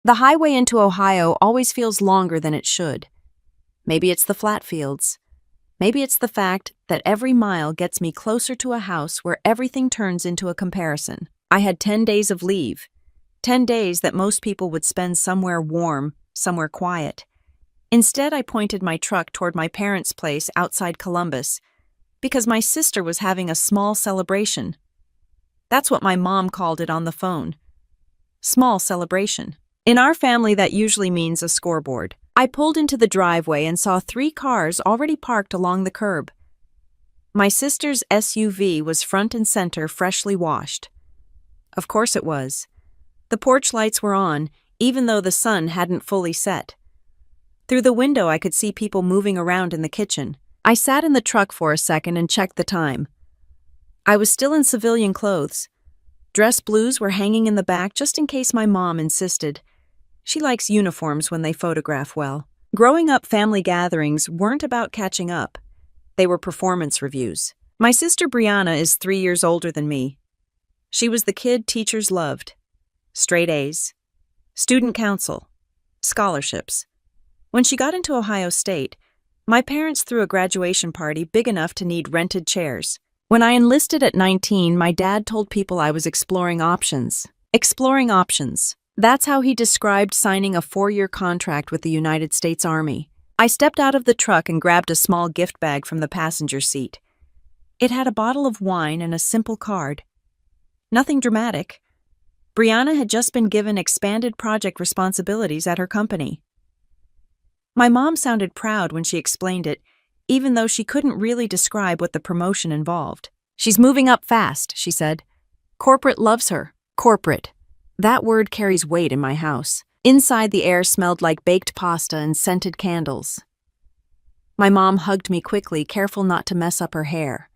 The highway into Ohio always feels longer than it should. Maybe it's the flat fields. Maybe it's the fact that every mile gets me closer to a house where everything turns into a comparison. I had 10 days of leave. 10 days that most people would spend somewhere warm, somewhere quiet. Instead, I pointed my truck toward my parents' place outside Columbus because my sister was having a small celebration. That's what my mom called it on the phone. Small celebration. In our family, that usually means a scoreboard. I pulled into the driveway and saw 3 cars already parked along the curb. My sister's SUV was front and center, freshly washed. Of course it was. The porch lights were on, even though the sun hadn't fully set. Through the window, I could see people moving around in the kitchen. I sat in the truck for a second and checked the time. I was still in civilian clothes. Dress blues were hanging in the back just in case my mom insisted. She likes uniforms when they photograph well. Growing up, family gatherings weren't about catching up. They were performance reviews. My sister Brianna is 3 years older than me. She was the kid teachers loved. Straight A's, student council, scholarships. When she got into Ohio State, my parents threw a graduation party big enough to need rented chairs. When I enlisted at 19, my dad told people I was exploring options. Exploring options. That's how he described signing a 4-year contract with the United States Army. I stepped out of the truck and grabbed a small gift bag from the passenger seat. It had a bottle of wine and a simple card. Nothing dramatic. Brianna had just been given expanded project responsibilities at her company. My mom sounded proud when she explained it, even though she couldn't really describe what the promotion involved. "She's moving up fast," she said. "Corporate loves her." Corporate. That word carries weight in my house. Inside, the air smelled like baked pasta and scented candles. My mom hugged me quickly, careful not to mess up her hair.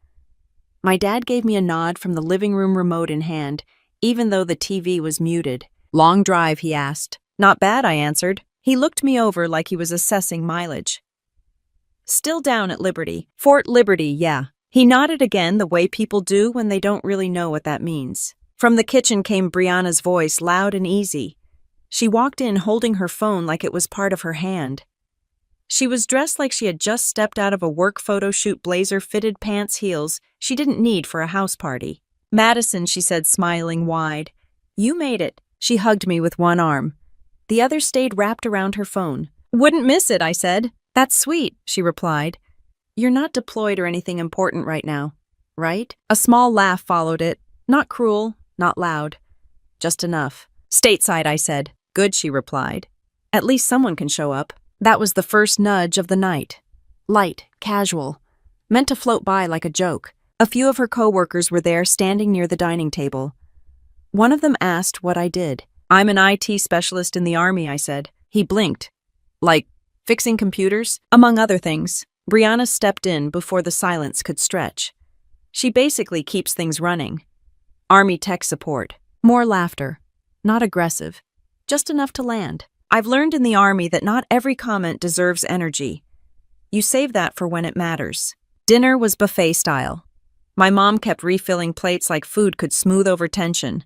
My dad gave me a nod from the living room remote in hand, even though the TV was muted. "Long drive?" he asked. "Not bad," I answered. He looked me over like he was assessing mileage. "Still down at Liberty. Fort Liberty, yeah." He nodded again, the way people do when they don't really know what that means. From the kitchen came Brianna's voice, loud and easy. She walked in holding her phone like it was part of her hand. She was dressed like she had just stepped out of a work photo shoot, blazer, fitted pants, heels she didn't need for a house party. "Madison," she said, smiling wide. "You made it." She hugged me with one arm. The other stayed wrapped around her phone. "Wouldn't miss it," I said. "That's sweet," she replied. "You're not deployed or anything important right now, right?" A small laugh followed it. Not cruel, not loud. Just enough. "Stateside," I said. "Good," she replied. "At least someone can show up." That was the first nudge of the night. Light, casual, meant to float by like a joke. A few of her coworkers were there, standing near the dining table. One of them asked what I did. "I'm an IT specialist in the Army," I said. He blinked. "Like, fixing computers?" "Among other things." Brianna stepped in before the silence could stretch. "She basically keeps things running. Army tech support." More laughter. Not aggressive. Just enough to land. I've learned in the Army that not every comment deserves energy. You save that for when it matters. Dinner was buffet style. My mom kept refilling plates like food could smooth over tension.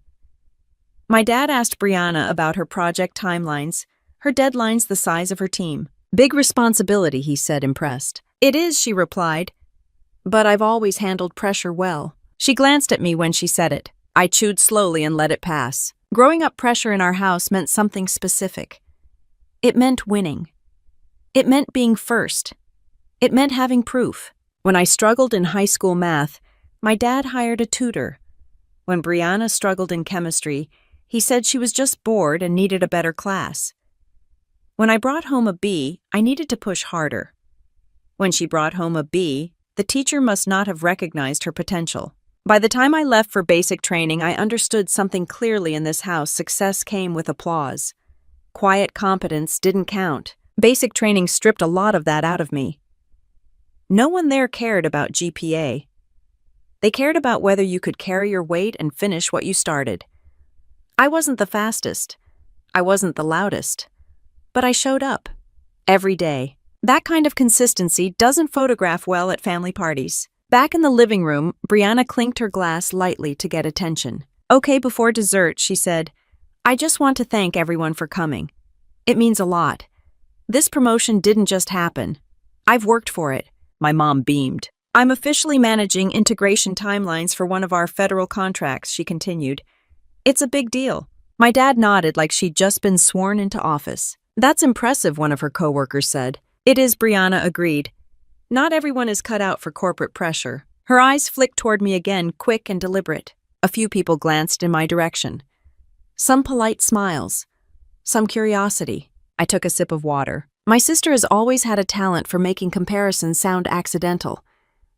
My dad asked Brianna about her project timelines, her deadlines the size of her team. "Big responsibility," he said, impressed. "It is," she replied. "But I've always handled pressure well." She glanced at me when she said it. I chewed slowly and let it pass. Growing up, pressure in our house meant something specific. It meant winning. It meant being first. It meant having proof. When I struggled in high school math, my dad hired a tutor. When Brianna struggled in chemistry, he said she was just bored and needed a better class. When I brought home a B, I needed to push harder. When she brought home a B, the teacher must not have recognized her potential. By the time I left for basic training, I understood something clearly in this house. Success came with applause. Quiet competence didn't count. Basic training stripped a lot of that out of me. No one there cared about GPA. They cared about whether you could carry your weight and finish what you started. I wasn't the fastest. I wasn't the loudest. But I showed up. Every day. That kind of consistency doesn't photograph well at family parties. Back in the living room, Brianna clinked her glass lightly to get attention. "Okay, before dessert," she said. I just want to thank everyone for coming. It means a lot. This promotion didn't just happen. I've worked for it. My mom beamed. I'm officially managing integration timelines for one of our federal contracts, she continued. It's a big deal. My dad nodded like she'd just been sworn into office. That's impressive, one of her coworkers said. It is, Brianna agreed. Not everyone is cut out for corporate pressure. Her eyes flicked toward me again, quick and deliberate. A few people glanced in my direction. Some polite smiles. Some curiosity. I took a sip of water. My sister has always had a talent for making comparisons sound accidental.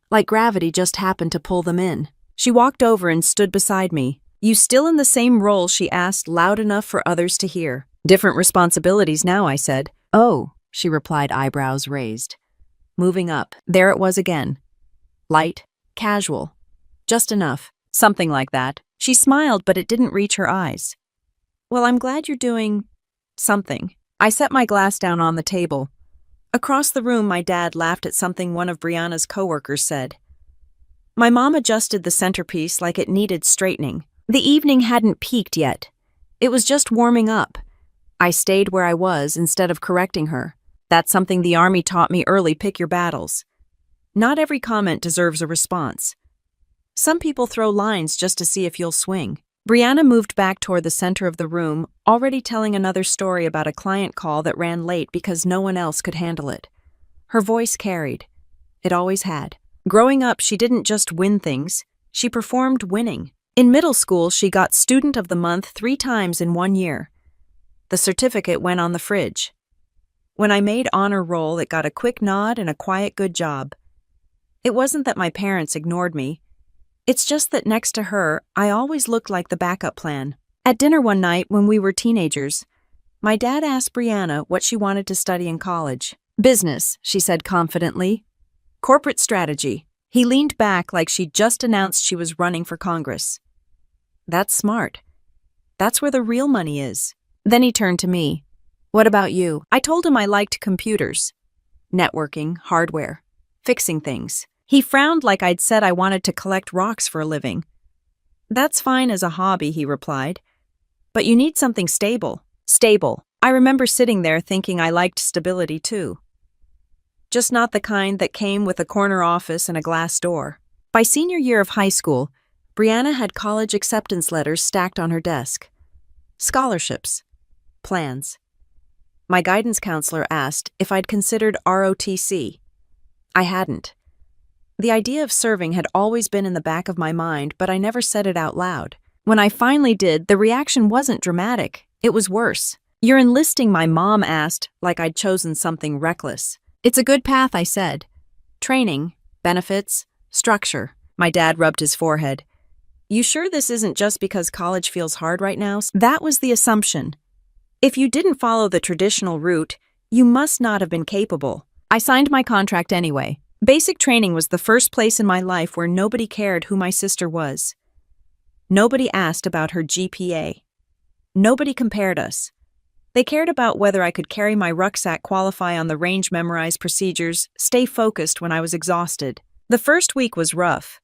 Like gravity just happened to pull them in. She walked over and stood beside me. You still in the same role, she asked, loud enough for others to hear. Different responsibilities now, I said. Oh, she replied, eyebrows raised. Moving up, there it was again. Light, casual. Just enough. Something like that. She smiled, but it didn't reach her eyes. Well, I'm glad you're doing something. I set my glass down on the table. Across the room, my dad laughed at something one of Brianna's coworkers said. My mom adjusted the centerpiece like it needed straightening. The evening hadn't peaked yet. It was just warming up. I stayed where I was instead of correcting her. That's something the Army taught me early, pick your battles. Not every comment deserves a response. Some people throw lines just to see if you'll swing. Brianna moved back toward the center of the room, already telling another story about a client call that ran late because no one else could handle it. Her voice carried. It always had. Growing up, she didn't just win things, she performed winning. In middle school, she got Student of the Month 3 times in 1 year. The certificate went on the fridge. When I made honor roll, it got a quick nod and a quiet good job. It wasn't that my parents ignored me. It's just that next to her, I always looked like the backup plan. At dinner one night when we were teenagers, my dad asked Brianna what she wanted to study in college. Business, she said confidently. Corporate strategy. He leaned back like she'd just announced she was running for Congress. That's smart. That's where the real money is. Then he turned to me. What about you? I told him I liked computers. Networking, hardware, fixing things. He frowned like I'd said I wanted to collect rocks for a living. That's fine as a hobby, he replied. But you need something stable. Stable. I remember sitting there thinking I liked stability too. Just not the kind that came with a corner office and a glass door. By senior year of high school, Brianna had college acceptance letters stacked on her desk. Scholarships. Plans. My guidance counselor asked if I'd considered ROTC. I hadn't. The idea of serving had always been in the back of my mind, but I never said it out loud. When I finally did, the reaction wasn't dramatic. It was worse. You're enlisting, my mom asked, like I'd chosen something reckless. It's a good path, I said. Training, benefits, structure. My dad rubbed his forehead. You sure this isn't just because college feels hard right now? That was the assumption. If you didn't follow the traditional route, you must not have been capable. I signed my contract anyway. Basic training was the first place in my life where nobody cared who my sister was. Nobody asked about her GPA. Nobody compared us. They cared about whether I could carry my rucksack, qualify on the range, memorize procedures, stay focused when I was exhausted. The first week was rough.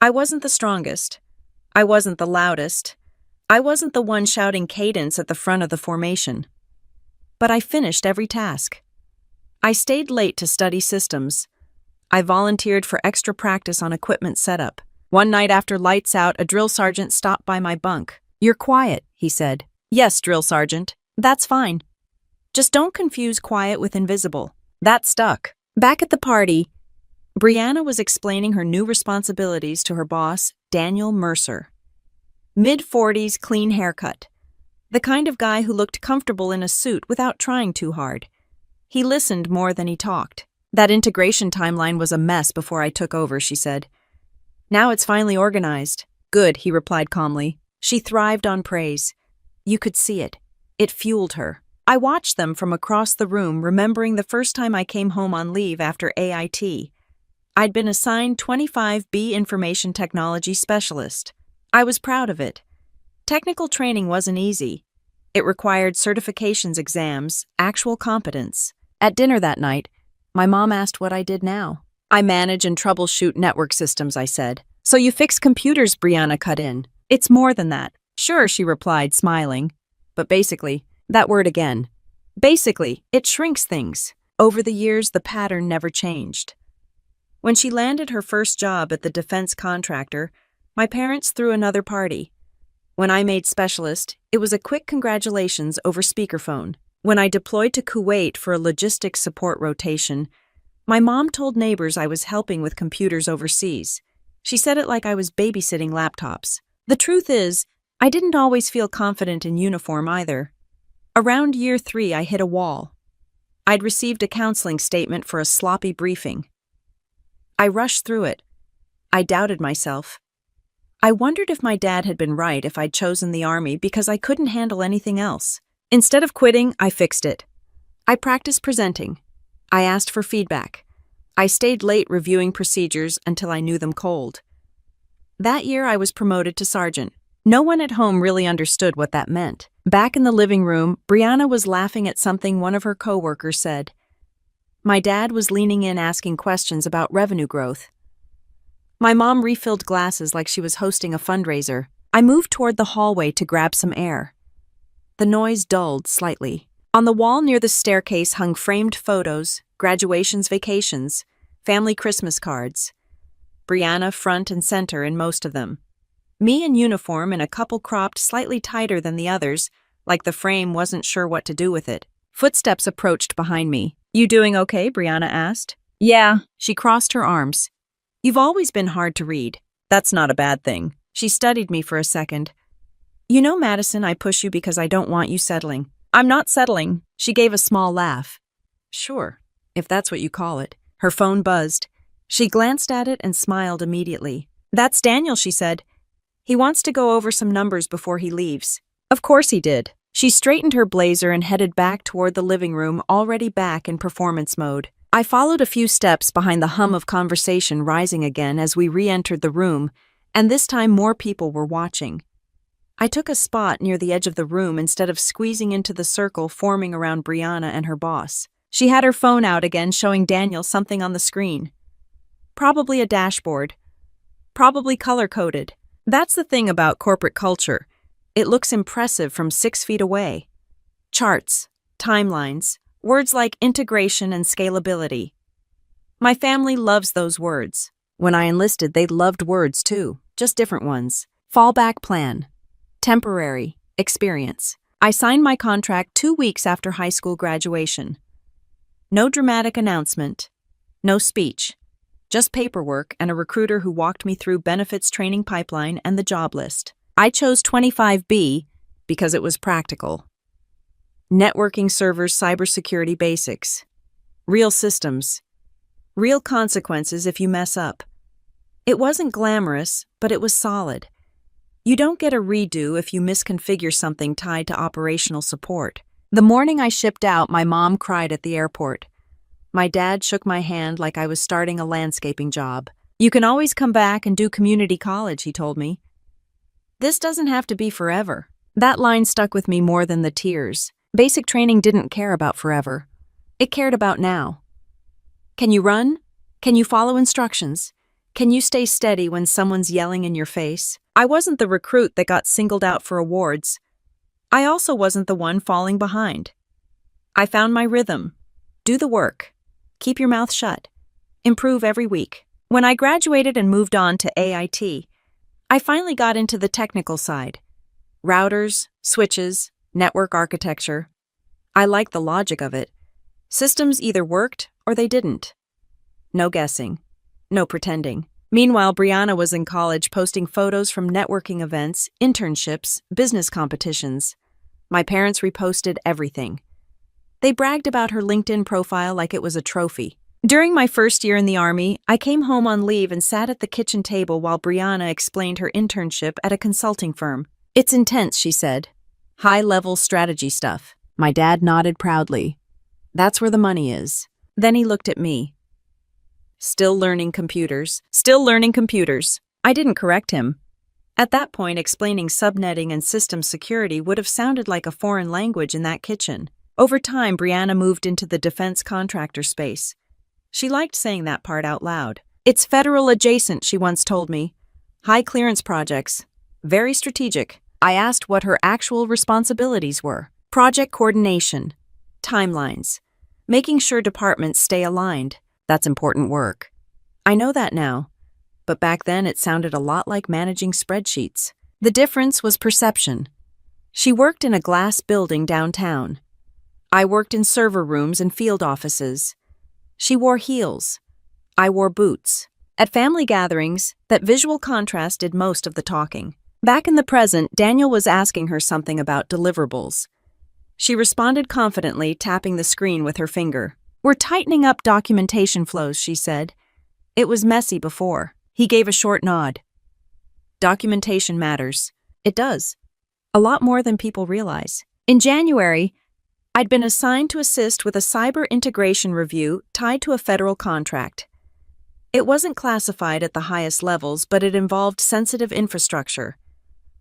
I wasn't the strongest. I wasn't the loudest. I wasn't the one shouting cadence at the front of the formation. But I finished every task. I stayed late to study systems. I volunteered for extra practice on equipment setup. One night after lights out, a drill sergeant stopped by my bunk. You're quiet, he said. Yes, drill sergeant. That's fine. Just don't confuse quiet with invisible. That stuck. Back at the party, Brianna was explaining her new responsibilities to her boss, Daniel Mercer. Mid-40s, clean haircut. The kind of guy who looked comfortable in a suit without trying too hard. He listened more than he talked. That integration timeline was a mess before I took over, she said. Now it's finally organized. Good, he replied calmly. She thrived on praise. You could see it. It fueled her. I watched them from across the room, remembering the first time I came home on leave after AIT. I'd been assigned 25B Information Technology Specialist. I was proud of it. Technical training wasn't easy. It required certifications exams, actual competence. At dinner that night, my mom asked what I did now. I manage and troubleshoot network systems, I said. So you fix computers, Brianna cut in. It's more than that. Sure, she replied, smiling. But basically, that word again. Basically, it shrinks things. Over the years, the pattern never changed. When she landed her first job at the defense contractor, my parents threw another party. When I made specialist, it was a quick congratulations over speakerphone. When I deployed to Kuwait for a logistics support rotation, my mom told neighbors I was helping with computers overseas. She said it like I was babysitting laptops. The truth is, I didn't always feel confident in uniform either. Around year 3, I hit a wall. I'd received a counseling statement for a sloppy briefing. I rushed through it. I doubted myself. I wondered if my dad had been right if I'd chosen the Army because I couldn't handle anything else. Instead of quitting, I fixed it. I practiced presenting. I asked for feedback. I stayed late reviewing procedures until I knew them cold. That year, I was promoted to sergeant. No one at home really understood what that meant. Back in the living room, Brianna was laughing at something one of her coworkers said. My dad was leaning in asking questions about revenue growth. My mom refilled glasses like she was hosting a fundraiser. I moved toward the hallway to grab some air. The noise dulled slightly. On the wall near the staircase hung framed photos, graduations, vacations, family Christmas cards. Brianna front and center in most of them. Me in uniform and a couple cropped slightly tighter than the others, like the frame wasn't sure what to do with it. Footsteps approached behind me. You doing okay? Brianna asked. Yeah. She crossed her arms. You've always been hard to read. That's not a bad thing. She studied me for a second. You know, Madison, I push you because I don't want you settling. I'm not settling. She gave a small laugh. Sure, if that's what you call it. Her phone buzzed. She glanced at it and smiled immediately. That's Daniel, she said. He wants to go over some numbers before he leaves. Of course he did. She straightened her blazer and headed back toward the living room, already back in performance mode. I followed a few steps behind the hum of conversation rising again as we re-entered the room, and this time more people were watching. I took a spot near the edge of the room instead of squeezing into the circle forming around Brianna and her boss. She had her phone out again, showing Daniel something on the screen. Probably a dashboard. Probably color-coded. That's the thing about corporate culture. It looks impressive from 6 feet away. Charts, timelines, words like integration and scalability. My family loves those words. When I enlisted, they loved words too, just different ones. Fallback plan. Temporary. Experience. I signed my contract 2 weeks after high school graduation. No dramatic announcement. No speech. Just paperwork and a recruiter who walked me through benefits training pipeline and the job list. I chose 25B because it was practical. Networking servers, cybersecurity basics. Real systems. Real consequences if you mess up. It wasn't glamorous, but it was solid. You don't get a redo if you misconfigure something tied to operational support. The morning I shipped out, my mom cried at the airport. My dad shook my hand like I was starting a landscaping job. You can always come back and do community college, he told me. This doesn't have to be forever. That line stuck with me more than the tears. Basic training didn't care about forever. It cared about now. Can you run? Can you follow instructions? Can you stay steady when someone's yelling in your face? I wasn't the recruit that got singled out for awards. I also wasn't the one falling behind. I found my rhythm. Do the work. Keep your mouth shut. Improve every week. When I graduated and moved on to AIT, I finally got into the technical side. Routers, switches, network architecture. I liked the logic of it. Systems either worked or they didn't. No guessing. No pretending. Meanwhile, Brianna was in college posting photos from networking events, internships, business competitions. My parents reposted everything. They bragged about her LinkedIn profile like it was a trophy. During my first year in the Army, I came home on leave and sat at the kitchen table while Brianna explained her internship at a consulting firm. It's intense, she said. High-level strategy stuff. My dad nodded proudly. That's where the money is. Then he looked at me. Still learning computers. Still learning computers. I didn't correct him. At that point, explaining subnetting and system security would have sounded like a foreign language in that kitchen. Over time, Brianna moved into the defense contractor space. She liked saying that part out loud. It's federal adjacent, she once told me. High clearance projects. Very strategic. I asked what her actual responsibilities were. Project coordination, timelines, making sure departments stay aligned. That's important work. I know that now, but back then it sounded a lot like managing spreadsheets. The difference was perception. She worked in a glass building downtown. I worked in server rooms and field offices. She wore heels. I wore boots. At family gatherings, that visual contrast did most of the talking. Back in the present, Daniel was asking her something about deliverables. She responded confidently, tapping the screen with her finger. "We're tightening up documentation flows," she said. "It was messy before." He gave a short nod. Documentation matters. It does. A lot more than people realize. In January, I'd been assigned to assist with a cyber integration review tied to a federal contract. It wasn't classified at the highest levels, but it involved sensitive infrastructure.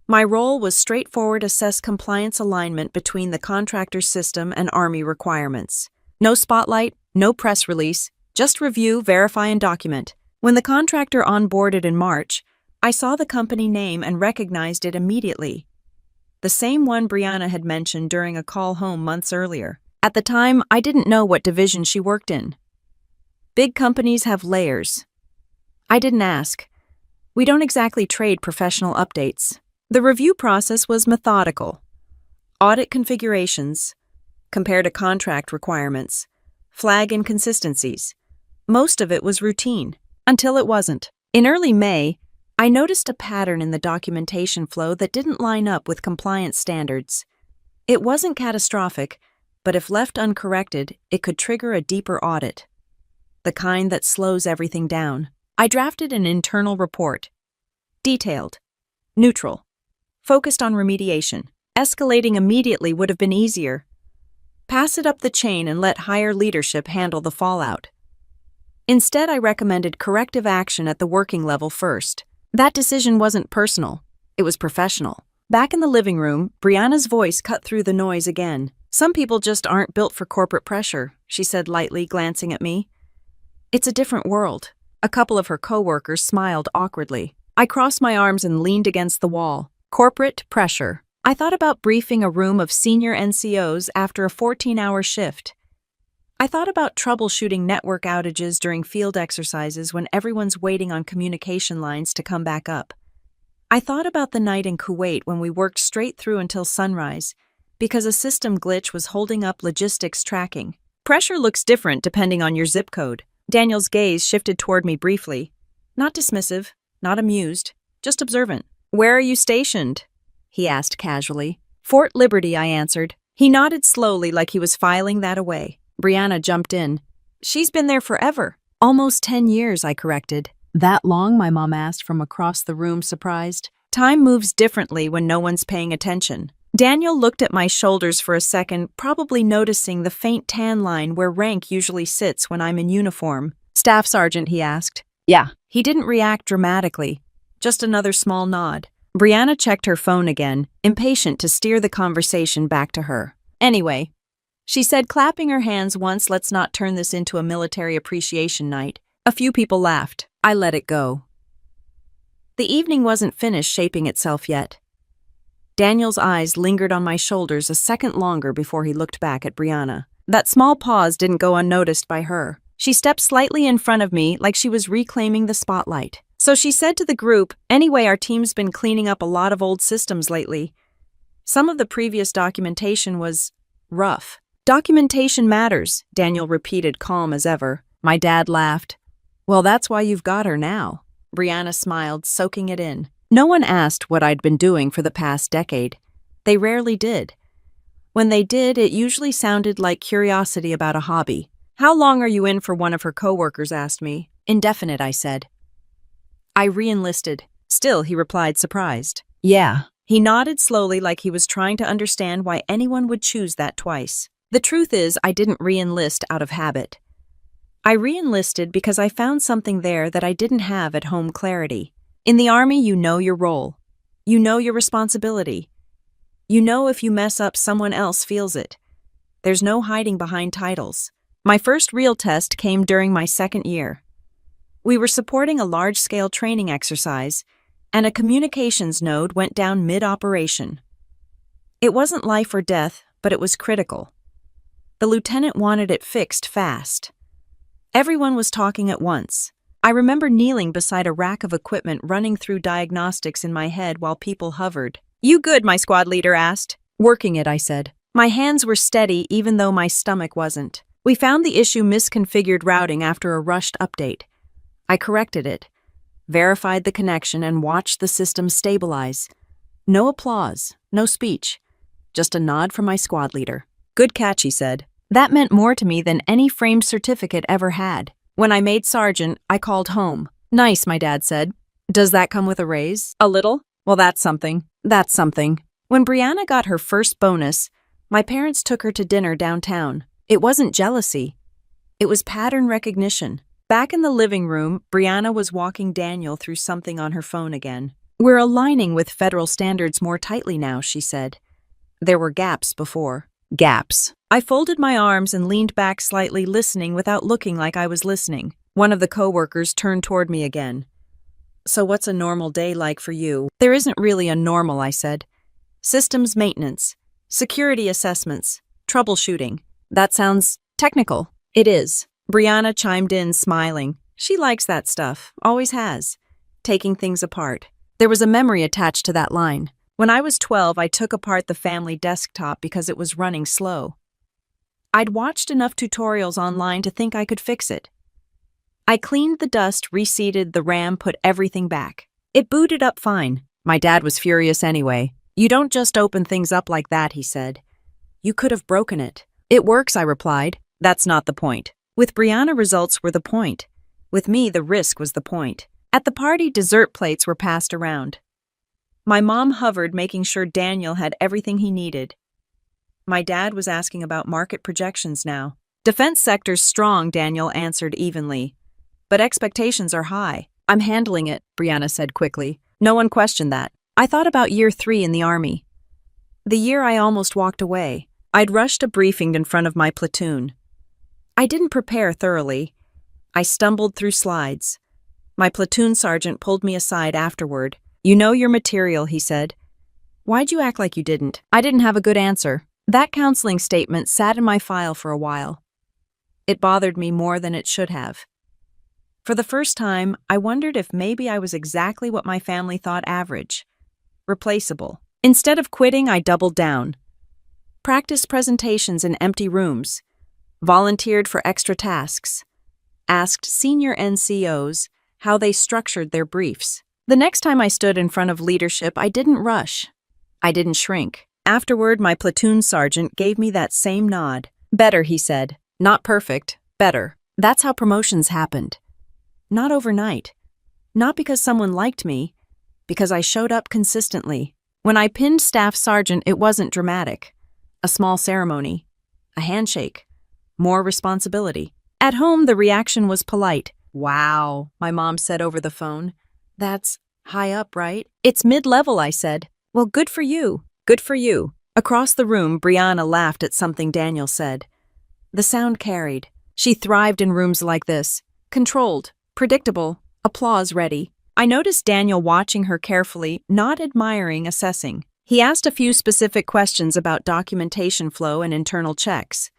My role was straightforward: assess compliance alignment between the contractor's system and Army requirements. No spotlight, no press release, just review, verify, and document. When the contractor onboarded in March, I saw the company name and recognized it immediately. The same one Brianna had mentioned during a call home months earlier. At the time, I didn't know what division she worked in. Big companies have layers. I didn't ask. We don't exactly trade professional updates. The review process was methodical. Audit configurations, compare to contract requirements, flag inconsistencies. Most of it was routine, until it wasn't. In early May, I noticed a pattern in the documentation flow that didn't line up with compliance standards. It wasn't catastrophic, but if left uncorrected, it could trigger a deeper audit. The kind that slows everything down. I drafted an internal report. Detailed. Neutral. Focused on remediation. Escalating immediately would have been easier. Pass it up the chain and let higher leadership handle the fallout. Instead, I recommended corrective action at the working level first. That decision wasn't personal. It was professional. Back in the living room, Brianna's voice cut through the noise again. "Some people just aren't built for corporate pressure," she said lightly, glancing at me. "It's a different world." A couple of her coworkers smiled awkwardly. I crossed my arms and leaned against the wall. Corporate pressure. I thought about briefing a room of senior NCOs after a 14-hour shift. I thought about troubleshooting network outages during field exercises when everyone's waiting on communication lines to come back up. I thought about the night in Kuwait when we worked straight through until sunrise because a system glitch was holding up logistics tracking. Pressure looks different depending on your zip code. Daniel's gaze shifted toward me briefly. Not dismissive, not amused, just observant. "Where are you stationed?" he asked casually. "Fort Liberty," I answered. He nodded slowly like he was filing that away. Brianna jumped in. "She's been there forever." "Almost 10 years, I corrected. "That long?" my mom asked from across the room, surprised. "Time moves differently when no one's paying attention." Daniel looked at my shoulders for a second, probably noticing the faint tan line where rank usually sits when I'm in uniform. "Staff sergeant," he asked. "Yeah." He didn't react dramatically, just another small nod. Brianna checked her phone again, impatient to steer the conversation back to her. "Anyway," she said, clapping her hands once, "let's not turn this into a military appreciation night." A few people laughed. I let it go. The evening wasn't finished shaping itself yet. Daniel's eyes lingered on my shoulders a second longer before he looked back at Brianna. That small pause didn't go unnoticed by her. She stepped slightly in front of me like she was reclaiming the spotlight. So she said to the group, "Anyway, our team's been cleaning up a lot of old systems lately. Some of the previous documentation was rough." "Documentation matters," Daniel repeated, calm as ever. My dad laughed. "Well, that's why you've got her now." Brianna smiled, soaking it in. No one asked what I'd been doing for the past decade. They rarely did. When they did, it usually sounded like curiosity about a hobby. "How long are you in for?" one of her coworkers asked me. "Indefinite," I said. "I re-enlisted." "Still," he replied, surprised. "Yeah." He nodded slowly like he was trying to understand why anyone would choose that twice. The truth is, I didn't re-enlist out of habit. I re-enlisted because I found something there that I didn't have at home: clarity. In the Army, you know your role. You know your responsibility. You know if you mess up, someone else feels it. There's no hiding behind titles. My first real test came during my second year. We were supporting a large-scale training exercise, and a communications node went down mid-operation. It wasn't life or death, but it was critical. The lieutenant wanted it fixed fast. Everyone was talking at once. I remember kneeling beside a rack of equipment running through diagnostics in my head while people hovered. "You good?" my squad leader asked. "Working it," I said. My hands were steady even though my stomach wasn't. We found the issue misconfigured routing after a rushed update. I corrected it, verified the connection, and watched the system stabilize. No applause, no speech, just a nod from my squad leader. "Good catch," he said. That meant more to me than any framed certificate ever had. When I made sergeant, I called home. "Nice," my dad said. "Does that come with a raise?" "A little." "Well, that's something. That's something." When Brianna got her first bonus, my parents took her to dinner downtown. It wasn't jealousy. It was pattern recognition. Back in the living room, Brianna was walking Daniel through something on her phone again. "We're aligning with federal standards more tightly now," she said. There were gaps before. Gaps. I folded my arms and leaned back slightly, listening without looking like I was listening. One of the coworkers turned toward me again. "So what's a normal day like for you?" "There isn't really a normal," I said. "Systems maintenance, security assessments, troubleshooting." "That sounds technical." "It is." Brianna chimed in, smiling. She likes that stuff, always has. Taking things apart. There was a memory attached to that line. When I was 12, I took apart the family desktop because it was running slow. I'd watched enough tutorials online to think I could fix it. I cleaned the dust, reseated the RAM, put everything back. It booted up fine. My dad was furious anyway. "You don't just open things up like that," he said. "You could have broken it." "It works," I replied. "That's not the point." With Brianna, results were the point. With me, the risk was the point. At the party, dessert plates were passed around. My mom hovered, making sure Daniel had everything he needed. My dad was asking about market projections now. "Defense sector's strong," Daniel answered evenly. "But expectations are high." "I'm handling it," Brianna said quickly. No one questioned that. I thought about year 3 in the Army. The year I almost walked away. I'd rushed a briefing in front of my platoon. I didn't prepare thoroughly. I stumbled through slides. My platoon sergeant pulled me aside afterward. "You know your material," he said. "Why'd you act like you didn't?" I didn't have a good answer. That counseling statement sat in my file for a while. It bothered me more than it should have. For the first time, I wondered if maybe I was exactly what my family thought average. Replaceable. Instead of quitting, I doubled down. Practiced presentations in empty rooms. Volunteered for extra tasks. Asked senior NCOs how they structured their briefs. The next time I stood in front of leadership, I didn't rush. I didn't shrink. Afterward, my platoon sergeant gave me that same nod. "Better," he said. "Not perfect, better." That's how promotions happened. Not overnight. Not because someone liked me, because I showed up consistently. When I pinned staff sergeant, it wasn't dramatic. A small ceremony. A handshake. More responsibility. At home, the reaction was polite. "Wow," my mom said over the phone. "That's high up, right?" "It's mid-level," I said. "Well, good for you. Good for you." Across the room, Brianna laughed at something Daniel said. The sound carried. She thrived in rooms like this. Controlled, predictable, applause ready. I noticed Daniel watching her carefully, not admiring, assessing. He asked a few specific questions about documentation flow and internal checks.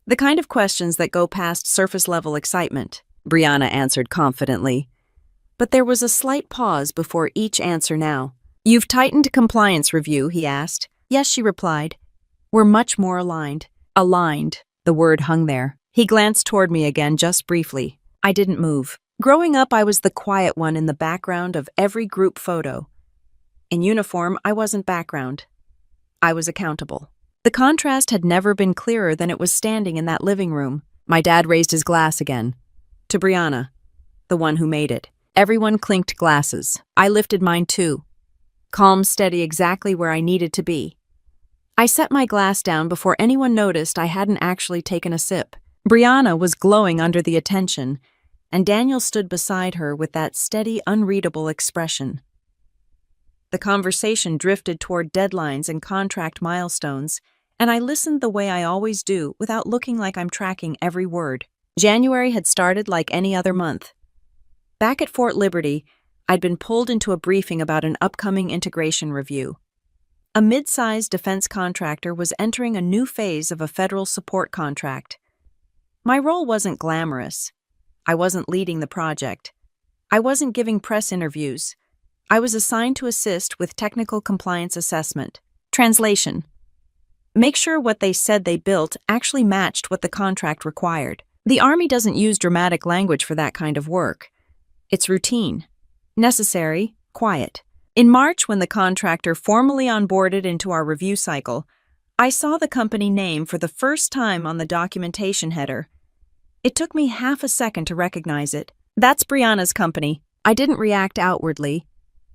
The kind of questions that go past surface-level excitement. Brianna answered confidently. But there was a slight pause before each answer now. "You've tightened compliance review," he asked. "Yes," she replied. "We're much more aligned." Aligned. The word hung there. He glanced toward me again, just briefly. I didn't move. Growing up, I was the quiet one in the background of every group photo. In uniform, I wasn't background. I was accountable. The contrast had never been clearer than it was standing in that living room. My dad raised his glass again. To Brianna, the one who made it. Everyone clinked glasses. I lifted mine too. Calm, steady, exactly where I needed to be. I set my glass down before anyone noticed I hadn't actually taken a sip. Brianna was glowing under the attention, and Daniel stood beside her with that steady, unreadable expression. The conversation drifted toward deadlines and contract milestones, and I listened the way I always do, without looking like I'm tracking every word. January had started like any other month. Back at Fort Liberty, I'd been pulled into a briefing about an upcoming integration review. A mid-sized defense contractor was entering a new phase of a federal support contract. My role wasn't glamorous. I wasn't leading the project. I wasn't giving press interviews. I was assigned to assist with technical compliance assessment. Translation: make sure what they said they built actually matched what the contract required. The Army doesn't use dramatic language for that kind of work. It's routine, necessary, quiet. In March, when the contractor formally onboarded into our review cycle, I saw the company name for the first time on the documentation header. It took me half a second to recognize it. That's Brianna's company. I didn't react outwardly.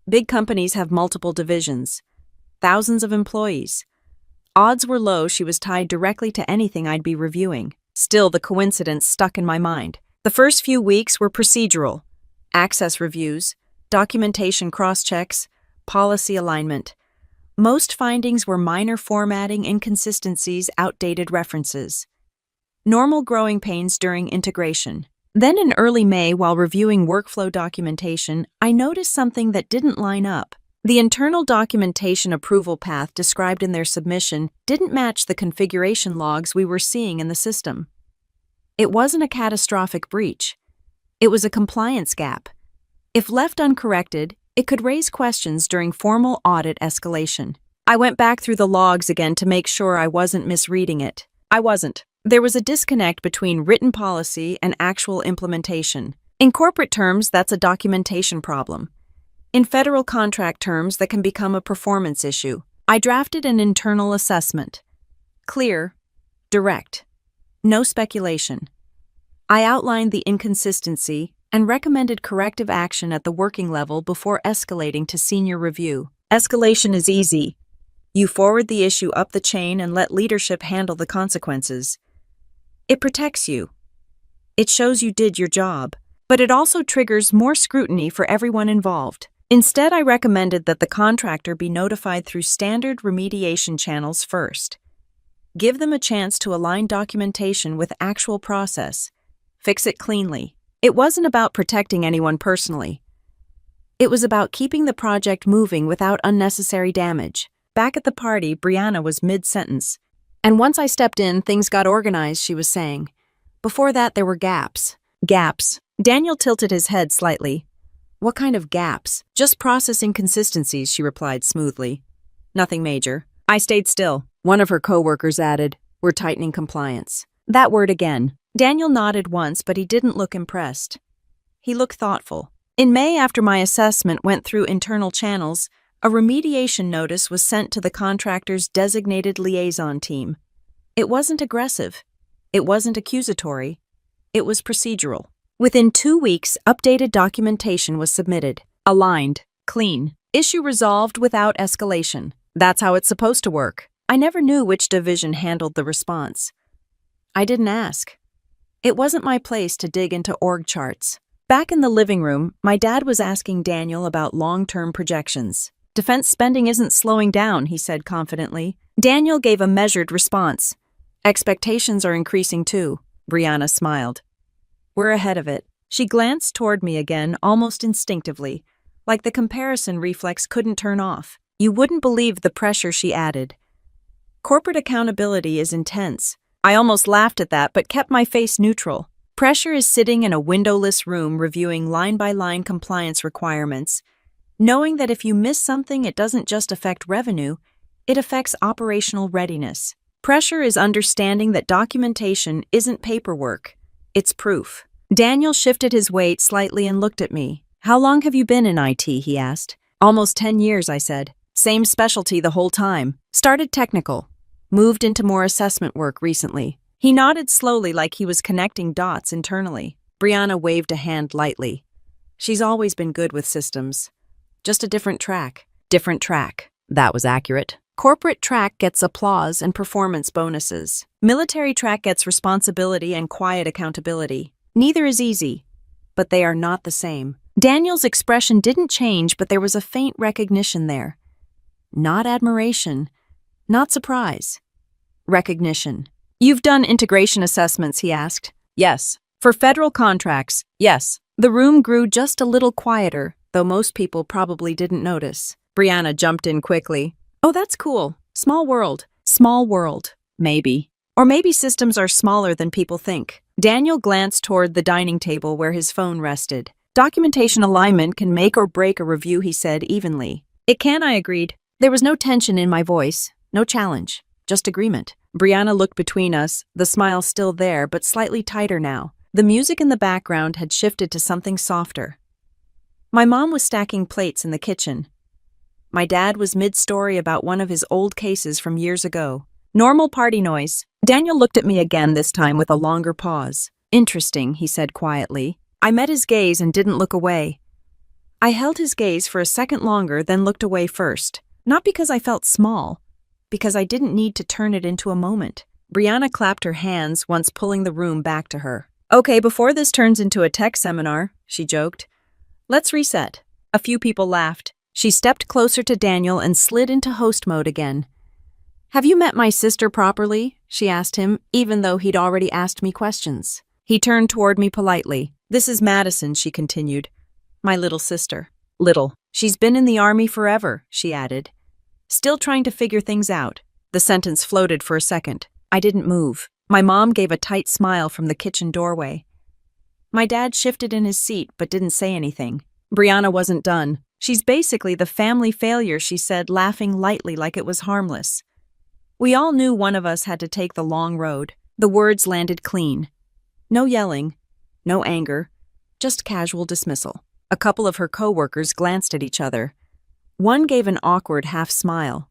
Big companies have multiple divisions, thousands of employees. Odds were low she was tied directly to anything I'd be reviewing. Still, the coincidence stuck in my mind. The first few weeks were procedural: access reviews, documentation cross-checks, policy alignment. Most findings were minor formatting inconsistencies, outdated references. Normal growing pains during integration. Then in early May, while reviewing workflow documentation, I noticed something that didn't line up. The internal documentation approval path described in their submission didn't match the configuration logs we were seeing in the system. It wasn't a catastrophic breach. It was a compliance gap. If left uncorrected, it could raise questions during formal audit escalation. I went back through the logs again to make sure I wasn't misreading it. I wasn't. There was a disconnect between written policy and actual implementation. In corporate terms, that's a documentation problem. In federal contract terms, that can become a performance issue. I drafted an internal assessment. Clear, direct, no speculation. I outlined the inconsistency and recommended corrective action at the working level before escalating to senior review. Escalation is easy. You forward the issue up the chain and let leadership handle the consequences. It protects you. It shows you did your job, but it also triggers more scrutiny for everyone involved. Instead, I recommended that the contractor be notified through standard remediation channels first. Give them a chance to align documentation with actual process. Fix it cleanly. It wasn't about protecting anyone personally. It was about keeping the project moving without unnecessary damage. Back at the party, Brianna was mid-sentence. And once I stepped in, things got organized, she was saying. Before that, there were gaps. Gaps. Daniel tilted his head slightly. What kind of gaps? Just process inconsistencies, she replied smoothly. Nothing major. I stayed still. One of her co-workers added, we're tightening compliance. That word again. Daniel nodded once, but he didn't look impressed. He looked thoughtful. In May, after my assessment went through internal channels, a remediation notice was sent to the contractor's designated liaison team. It wasn't aggressive. It wasn't accusatory. It was procedural. Within 2 weeks, updated documentation was submitted. Aligned. Clean. Issue resolved without escalation. That's how it's supposed to work. I never knew which division handled the response. I didn't ask. It wasn't my place to dig into org charts. Back in the living room, my dad was asking Daniel about long-term projections. Defense spending isn't slowing down, he said confidently. Daniel gave a measured response. Expectations are increasing too. Brianna smiled. We're ahead of it. She glanced toward me again, almost instinctively, like the comparison reflex couldn't turn off. You wouldn't believe the pressure she added. Corporate accountability is intense. I almost laughed at that, but kept my face neutral. Pressure is sitting in a windowless room reviewing line-by-line compliance requirements, knowing that if you miss something, it doesn't just affect revenue, it affects operational readiness. Pressure is understanding that documentation isn't paperwork, it's proof. Daniel shifted his weight slightly and looked at me. How long have you been in IT, he asked. Almost 10 years, I said. Same specialty the whole time. Started technical. Moved into more assessment work recently. He nodded slowly like he was connecting dots internally. Brianna waved a hand lightly. She's always been good with systems. Just a different track. Different track. That was accurate. Corporate track gets applause and performance bonuses. Military track gets responsibility and quiet accountability. Neither is easy, but they are not the same. Daniel's expression didn't change, but there was a faint recognition there. Not admiration, not surprise. Recognition. You've done integration assessments, he asked. Yes. For federal contracts, yes. The room grew just a little quieter. though most people probably didn't notice. Brianna jumped in quickly. Oh, that's cool. Small world. Small world. Maybe. Or maybe systems are smaller than people think. Daniel glanced toward the dining table where his phone rested. Documentation alignment can make or break a review, he said evenly. It can, I agreed. There was no tension in my voice, no challenge, just agreement. Brianna looked between us, the smile still there, but slightly tighter now. The music in the background had shifted to something softer. My mom was stacking plates in the kitchen. My dad was mid-story about one of his old cases from years ago. Normal party noise. Daniel looked at me again, this time with a longer pause. Interesting, he said quietly. I met his gaze and didn't look away. I held his gaze for a second longer, then looked away first. Not because I felt small, because I didn't need to turn it into a moment. Brianna clapped her hands, once pulling the room back to her. Okay, before this turns into a tech seminar, she joked. Let's reset. A few people laughed. She stepped closer to Daniel and slid into host mode again. Have you met my sister properly? She asked him, even though he'd already asked me questions. He turned toward me politely. This is Madison, she continued. My little sister. Little. She's been in the army forever, she added. Still trying to figure things out. The sentence floated for a second. I didn't move. My mom gave a tight smile from the kitchen doorway. My dad shifted in his seat but didn't say anything. Brianna wasn't done. She's basically the family failure, she said, laughing lightly like it was harmless. We all knew one of us had to take the long road. The words landed clean. No yelling, no anger, just casual dismissal. A couple of her coworkers glanced at each other. One gave an awkward half-smile.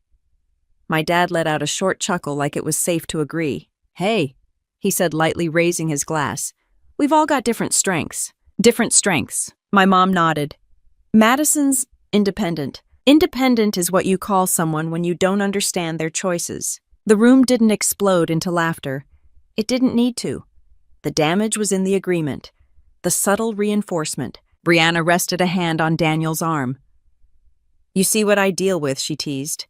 My dad let out a short chuckle like it was safe to agree. Hey, he said lightly, raising his glass. We've all got different strengths. Different strengths. My mom nodded. Madison's independent. Independent is what you call someone when you don't understand their choices. The room didn't explode into laughter. It didn't need to. The damage was in the agreement. The subtle reinforcement. Brianna rested a hand on Daniel's arm. You see what I deal with, she teased.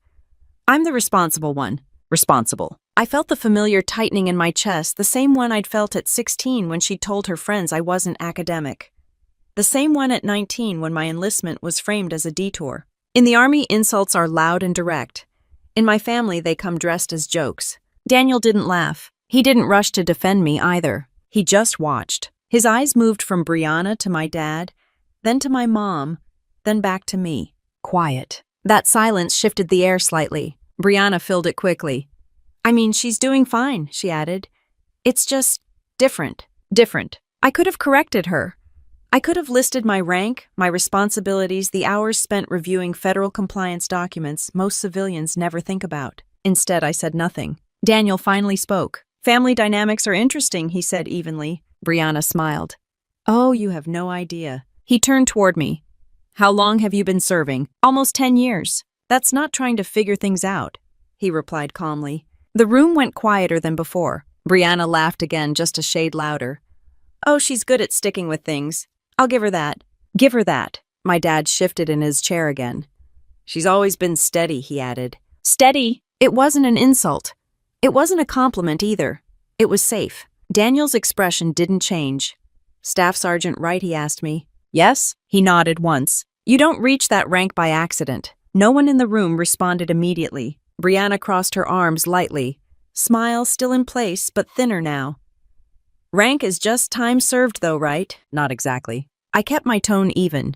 I'm the responsible one. Responsible. I felt the familiar tightening in my chest, the same one I'd felt at 16 when she told her friends I wasn't academic. The same one at 19 when my enlistment was framed as a detour. In the Army, insults are loud and direct. In my family, they come dressed as jokes. Daniel didn't laugh. He didn't rush to defend me either. He just watched. His eyes moved from Brianna to my dad, then to my mom, then back to me. Quiet. That silence shifted the air slightly. Brianna filled it quickly. I mean, she's doing fine, she added. It's just different. Different. I could have corrected her. I could have listed my rank, my responsibilities, the hours spent reviewing federal compliance documents most civilians never think about. Instead, I said nothing. Daniel finally spoke. Family dynamics are interesting, he said evenly. Brianna smiled. Oh, you have no idea. He turned toward me. How long have you been serving? Almost 10 years. That's not trying to figure things out, he replied calmly. The room went quieter than before. Brianna laughed again, just a shade louder. Oh, she's good at sticking with things. I'll give her that. Give her that. My dad shifted in his chair again. She's always been steady, he added. Steady? It wasn't an insult. It wasn't a compliment either. It was safe. Daniel's expression didn't change. Staff Sergeant Wright, he asked me. Yes? He nodded once. You don't reach that rank by accident. No one in the room responded immediately. Brianna crossed her arms lightly. Smile still in place, but thinner now. Rank is just time served though, right? Not exactly. I kept my tone even.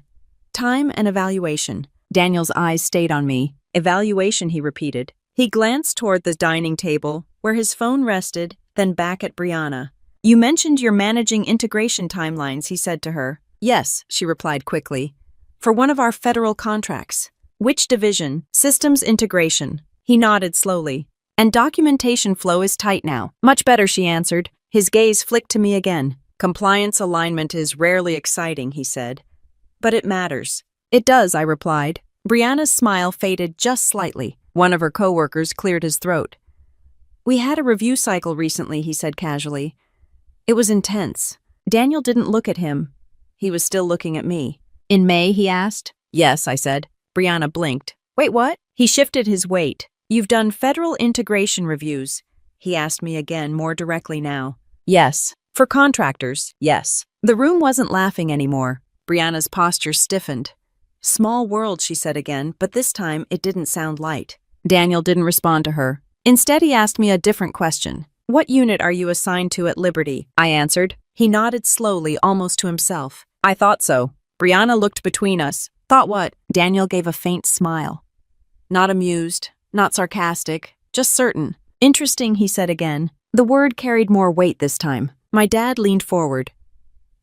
Time and evaluation. Daniel's eyes stayed on me. Evaluation, he repeated. He glanced toward the dining table, where his phone rested, then back at Brianna. You mentioned you're managing integration timelines, he said to her. Yes, she replied quickly. For one of our federal contracts. Which division? Systems integration. He nodded slowly. And documentation flow is tight now. Much better, she answered. His gaze flicked to me again. Compliance alignment is rarely exciting, he said. But it matters. It does, I replied. Brianna's smile faded just slightly. One of her coworkers cleared his throat. We had a review cycle recently, he said casually. It was intense. Daniel didn't look at him. He was still looking at me. In May, he asked. Yes, I said. Brianna blinked. Wait, what? He shifted his weight. You've done federal integration reviews. He asked me again, more directly now. Yes. For contractors, yes. The room wasn't laughing anymore. Brianna's posture stiffened. Small world, she said again, but this time it didn't sound light. Daniel didn't respond to her. Instead, he asked me a different question. What unit are you assigned to at Liberty? I answered. He nodded slowly, almost to himself. I thought so. Brianna looked between us. Thought what? Daniel gave a faint smile. Not amused, not sarcastic, just certain. Interesting, he said again. The word carried more weight this time. My dad leaned forward.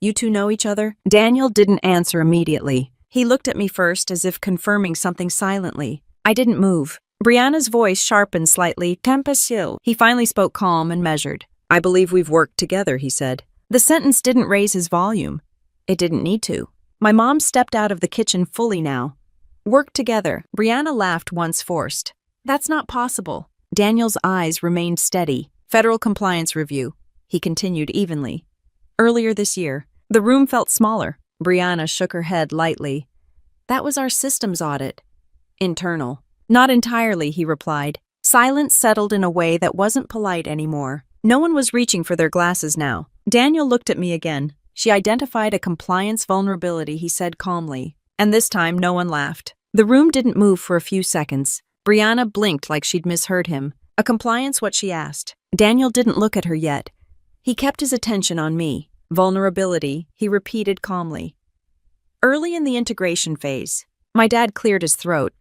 You two know each other? Daniel didn't answer immediately. He looked at me first as if confirming something silently. I didn't move. Brianna's voice sharpened slightly. Tempestil. He finally spoke calm and measured. I believe we've worked together, he said. The sentence didn't raise his volume. It didn't need to. My mom stepped out of the kitchen fully now. Worked together. Brianna laughed once forced. That's not possible. Daniel's eyes remained steady. Federal compliance review. He continued evenly. Earlier this year, the room felt smaller. Brianna shook her head lightly. That was our systems audit. Internal. Not entirely, he replied. Silence settled in a way that wasn't polite anymore. No one was reaching for their glasses now. Daniel looked at me again. She identified a compliance vulnerability, he said calmly. And this time, no one laughed. The room didn't move for a few seconds. Brianna blinked like she'd misheard him. A compliance what she asked. Daniel didn't look at her yet. He kept his attention on me. Vulnerability, he repeated calmly. Early in the integration phase, my dad cleared his throat.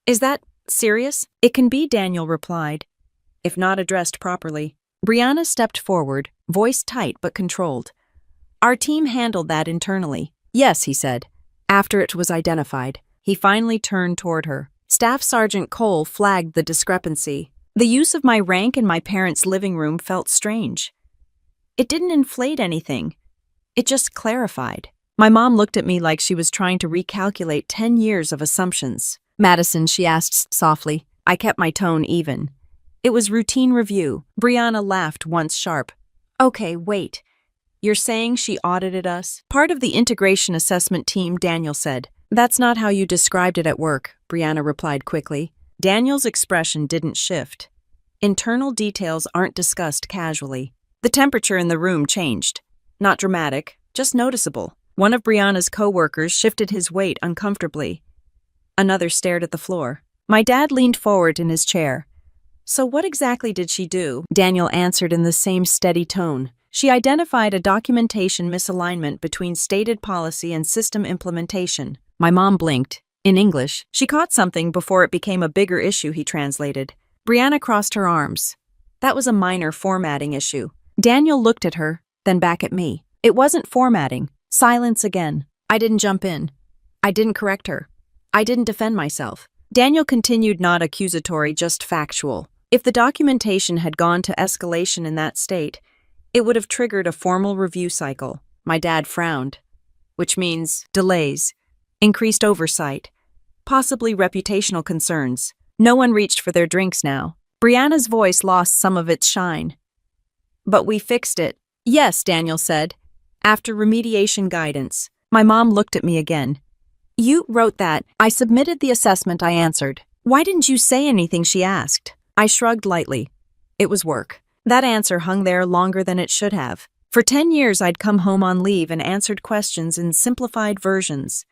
Is that serious? It can be, Daniel replied, if not addressed properly. Brianna stepped forward, voice tight but controlled. Our team handled that internally. Yes, he said. After it was identified, he finally turned toward her. Staff Sergeant Cole flagged the discrepancy. The use of my rank in my parents' living room felt strange. It didn't inflate anything. It just clarified. My mom looked at me like she was trying to recalculate 10 years of assumptions. Madison, she asked softly. I kept my tone even. It was routine review. Brianna laughed once sharp. Okay, wait. You're saying she audited us? Part of the integration assessment team, Daniel said. That's not how you described it at work, Brianna replied quickly. Daniel's expression didn't shift. Internal details aren't discussed casually. The temperature in the room changed. Not dramatic, just noticeable. One of Brianna's co-workers shifted his weight uncomfortably. Another stared at the floor. My dad leaned forward in his chair. So what exactly did she do? Daniel answered in the same steady tone. She identified a documentation misalignment between stated policy and system implementation. My mom blinked. In English, she caught something before it became a bigger issue, he translated. Brianna crossed her arms. That was a minor formatting issue. Daniel looked at her, then back at me. It wasn't formatting. Silence again. I didn't jump in. I didn't correct her. I didn't defend myself. Daniel continued, not accusatory, just factual. If the documentation had gone to escalation in that state, it would have triggered a formal review cycle. My dad frowned. Which means delays, increased oversight, possibly reputational concerns. No one reached for their drinks now. Brianna's voice lost some of its shine. But we fixed it. Yes, Daniel said. After remediation guidance. My mom looked at me again. You wrote that. I submitted the assessment, I answered. Why didn't you say anything, she asked. I shrugged lightly. It was work. That answer hung there longer than it should have. For 10 years, I'd come home on leave and answered questions in simplified versions.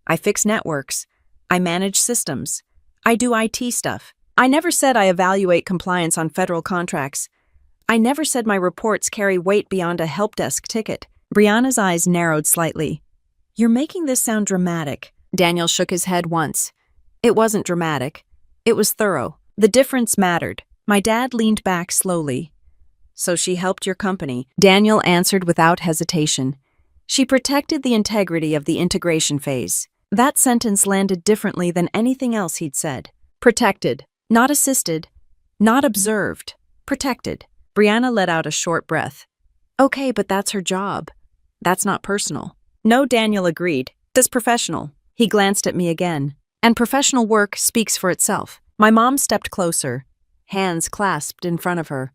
I fix networks. I manage systems. I do IT stuff. I never said I evaluate compliance on federal contracts. I never said my reports carry weight beyond a help desk ticket. Brianna's eyes narrowed slightly. You're making this sound dramatic. Daniel shook his head once. It wasn't dramatic. It was thorough. The difference mattered. My dad leaned back slowly. So she helped your company. Daniel answered without hesitation. She protected the integrity of the integration phase. That sentence landed differently than anything else he'd said. Protected. Not assisted. Not observed. Protected. Brianna let out a short breath. Okay, but that's her job. That's not personal. No, Daniel agreed. That's professional. He glanced at me again. And professional work speaks for itself. My mom stepped closer, hands clasped in front of her.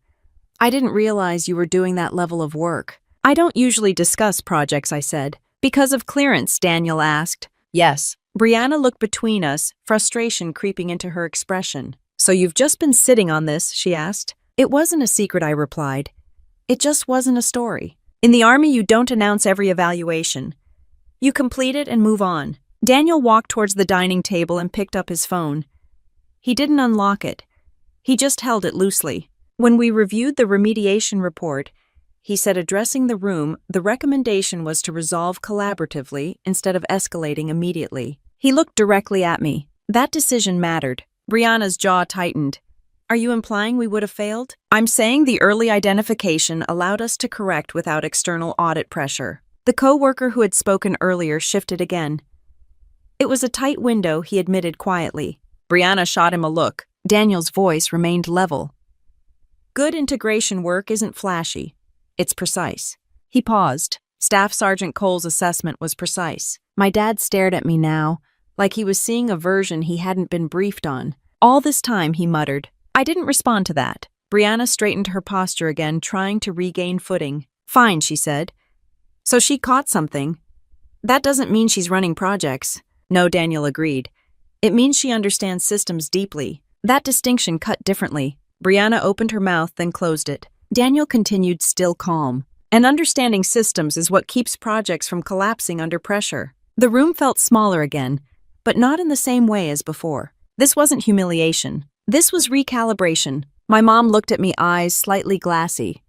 I didn't realize you were doing that level of work. I don't usually discuss projects, I said. Because of clearance, Daniel asked. Yes. Brianna looked between us, frustration creeping into her expression. So you've just been sitting on this, she asked. It wasn't a secret, I replied. It just wasn't a story. In the Army, you don't announce every evaluation. You complete it and move on. Daniel walked towards the dining table and picked up his phone. He didn't unlock it. He just held it loosely. When we reviewed the remediation report, he said addressing the room, the recommendation was to resolve collaboratively instead of escalating immediately. He looked directly at me. That decision mattered. Brianna's jaw tightened. Are you implying we would have failed? I'm saying the early identification allowed us to correct without external audit pressure. The co-worker who had spoken earlier shifted again. It was a tight window, he admitted quietly. Brianna shot him a look. Daniel's voice remained level. Good integration work isn't flashy. It's precise. He paused. Staff Sergeant Cole's assessment was precise. My dad stared at me now, like he was seeing a version he hadn't been briefed on. All this time, he muttered. I didn't respond to that. Brianna straightened her posture again, trying to regain footing. Fine, she said. So she caught something. That doesn't mean she's running projects. No, Daniel agreed. It means she understands systems deeply. That distinction cut differently. Brianna opened her mouth, then closed it. Daniel continued, still calm. And understanding systems is what keeps projects from collapsing under pressure. The room felt smaller again, but not in the same way as before. This wasn't humiliation. This was recalibration. My mom looked at me, eyes slightly glassy.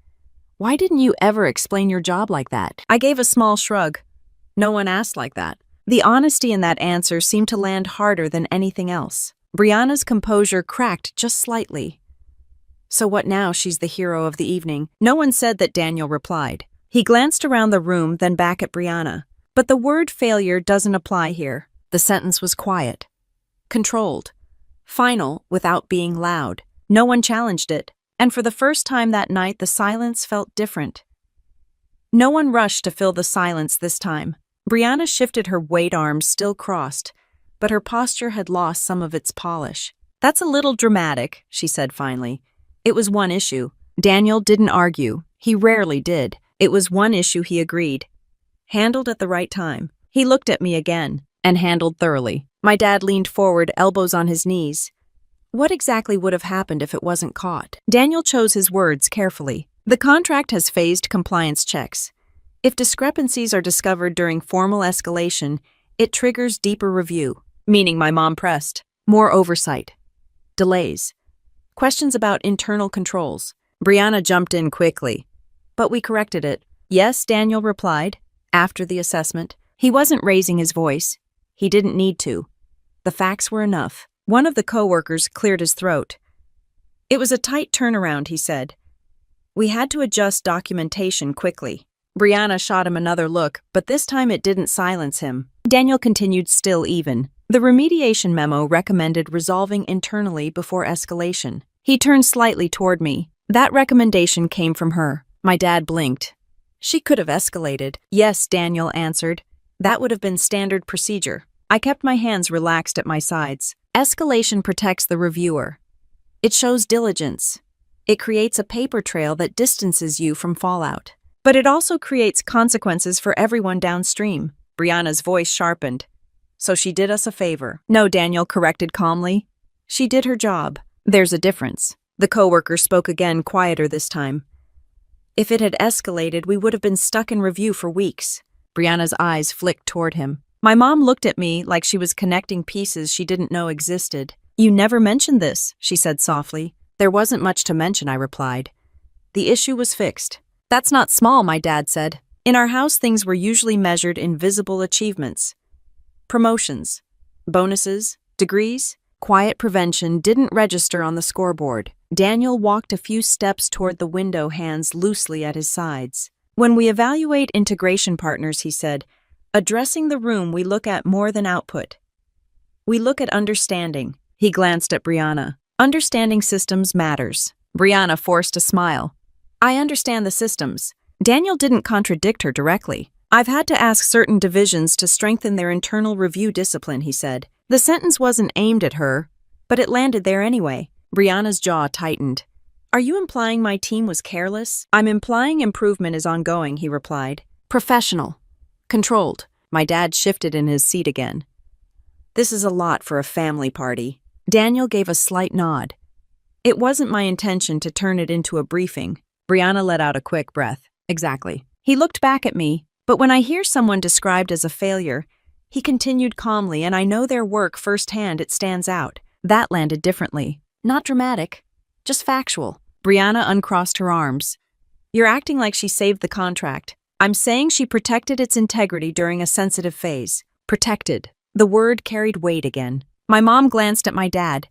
Why didn't you ever explain your job like that? I gave a small shrug. No one asked like that. The honesty in that answer seemed to land harder than anything else. Brianna's composure cracked just slightly. So what now? She's the hero of the evening. No one said that, Daniel replied. He glanced around the room, then back at Brianna. But the word failure doesn't apply here. The sentence was quiet. Controlled. Final, without being loud. No one challenged it. And for the first time that night, the silence felt different. No one rushed to fill the silence this time. Brianna shifted her weight arms, still crossed, but her posture had lost some of its polish. That's a little dramatic, she said finally. It was one issue. Daniel didn't argue. He rarely did. It was one issue, he agreed. Handled at the right time. He looked at me again, and handled thoroughly. My dad leaned forward, elbows on his knees. What exactly would have happened if it wasn't caught? Daniel chose his words carefully. The contract has phased compliance checks. If discrepancies are discovered during formal escalation, it triggers deeper review, meaning my mom pressed. More oversight. Delays. Questions about internal controls. Brianna jumped in quickly. But we corrected it. Yes, Daniel replied, after the assessment. He wasn't raising his voice. He didn't need to. The facts were enough. One of the co-workers cleared his throat. It was a tight turnaround, he said. We had to adjust documentation quickly. Brianna shot him another look, but this time it didn't silence him. Daniel continued, still even. The remediation memo recommended resolving internally before escalation. He turned slightly toward me. That recommendation came from her. My dad blinked. She could have escalated. Yes, Daniel answered. That would have been standard procedure. I kept my hands relaxed at my sides. Escalation protects the reviewer. It shows diligence. It creates a paper trail that distances you from fallout. But it also creates consequences for everyone downstream. Brianna's voice sharpened. So she did us a favor. No, Daniel corrected calmly. She did her job. There's a difference. The coworker spoke again, quieter this time. If it had escalated, we would have been stuck in review for weeks. Brianna's eyes flicked toward him. My mom looked at me like she was connecting pieces she didn't know existed. You never mentioned this, she said softly. There wasn't much to mention, I replied. The issue was fixed. That's not small, my dad said. In our house, things were usually measured in visible achievements. Promotions, bonuses, degrees. Quiet prevention didn't register on the scoreboard. Daniel walked a few steps toward the window, hands loosely at his sides. When we evaluate integration partners, he said, addressing the room, we look at more than output. We look at understanding. He glanced at Brianna. Understanding systems matters. Brianna forced a smile. I understand the systems. Daniel didn't contradict her directly. I've had to ask certain divisions to strengthen their internal review discipline, he said. The sentence wasn't aimed at her, but it landed there anyway. Brianna's jaw tightened. Are you implying my team was careless? I'm implying improvement is ongoing, he replied. Professional. Controlled. My dad shifted in his seat again. This is a lot for a family party. Daniel gave a slight nod. It wasn't my intention to turn it into a briefing. Brianna let out a quick breath. Exactly. He looked back at me, but when I hear someone described as a failure, He continued calmly, and I know their work firsthand, it stands out. That landed differently. Not dramatic, just factual. Brianna uncrossed her arms. You're acting like she saved the contract. I'm saying she protected its integrity during a sensitive phase. Protected. The word carried weight again. My mom glanced at my dad.